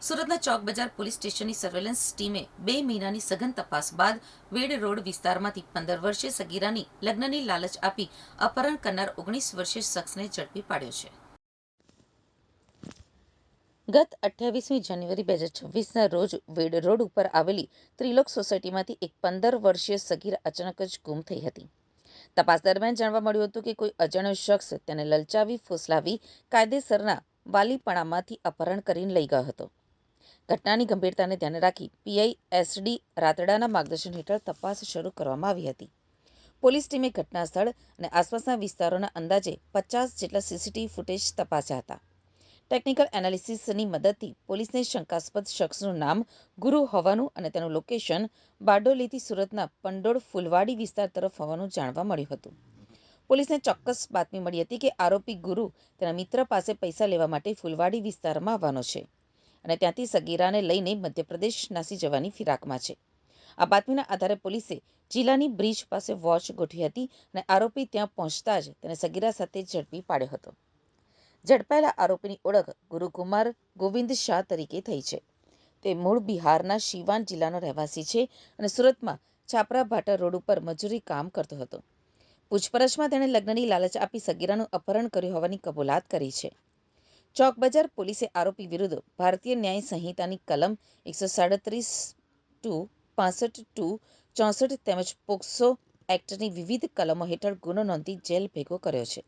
સુરતના ચોક બજાર પોલીસ સ્ટેશનની સર્વેલન્સ ટીમે 2 મહિનાની સઘન તપાસ બાદ વેડ રોડ વિસ્તારમાંથી 15 વર્ષીય સગીરાની લગ્નની લાલચ આપી અપહરણ કરનાર 19 વર્ષીય શખ્સને ઝડપી પાડ્યો છે. ગત 28 જાન્યુઆરી 2026ના રોજ વેડ રોડ ઉપર આવેલી ત્રિલોક સોસાયટીમાંથી એક 15 વર્ષીય સગીર અચાનક જ ગુમ થઈ હતી. તપાસ દરમિયાન જાણવા મળ્યું હતું કે કોઈ અજાણ્યો શખ્સ તેને લલચાવી ફોસલાવી કાયદેસરના વાલીપણામાંથી અપહરણ કરીને લઈ ગયો હતો. ઘટનાની ગંભીરતાને ધ્યાને રાખી પીઆઈ એસડી રાતડાના માર્ગદર્શન હેઠળ તપાસ શરૂ કરવામાં આવી હતી. પોલીસ ટીમે ઘટના સ્થળ અને આસપાસના વિસ્તારોના અંદાજે 50 જેટલા સીસીટીવી ફૂટેજ તપાસ્યા હતા. ટેકનિકલ એનાલિસિસની મદદથી પોલીસને શંકાસ્પદ શખ્સનું નામ ગુરુ હોવાનું અને તેનું લોકેશન બારડોલીથી સુરતના પંડોળ ફૂલવાડી વિસ્તાર તરફ હોવાનું જાણવા મળ્યું હતું. પોલીસને ચોક્કસ બાતમી મળી હતી કે આરોપી ગુરુ તેના મિત્ર પાસે પૈસા લેવા માટે ફૂલવાડી વિસ્તારમાં આવવાનો છે અને ત્યાંથી સગીરાને લઈને મધ્યપ્રદેશ નાસી જવાની ફિરાકમાં છે. આ બાતમીના આધારે પોલીસે જિલ્લાની બ્રિજ પાસે વોચ ગોઠવી હતી અને આરોપી ત્યાં પહોંચતા જ તેને સગીરા સાથે ઝડપી પાડ્યો હતો. ઝડપાયેલા આરોપીની ઓળખ ગુરુકુમાર ગોવિંદ શાહ તરીકે થઈ છે. તે મૂળ બિહારના સિવાન જિલ્લાનો રહેવાસી છે અને સુરતમાં છાપરા ભાટા રોડ ઉપર મજૂરી કામ કરતો હતો. પૂછપરછમાં તેણે લગ્નની લાલચ આપી સગીરાનું અપહરણ કર્યું હોવાની કબૂલાત કરી છે. ચોક બજાર પોલીસે આરોપી વિરુદ્ધ ભારતીય ન્યાય સંહિતાની કલમ 137(2), 65(2), 64 તેમજ પોક્સો એક્ટની વિવિધ કલમો હેઠળ ગુનો નોંધી જેલ ભેગો કર્યો છે.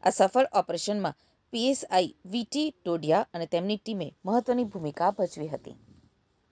આ સફળ ઓપરેશનમાં પીએસઆઈ વીટી ટોડિયા અને તેમની ટીમે મહત્વની ભૂમિકા ભજવી હતી.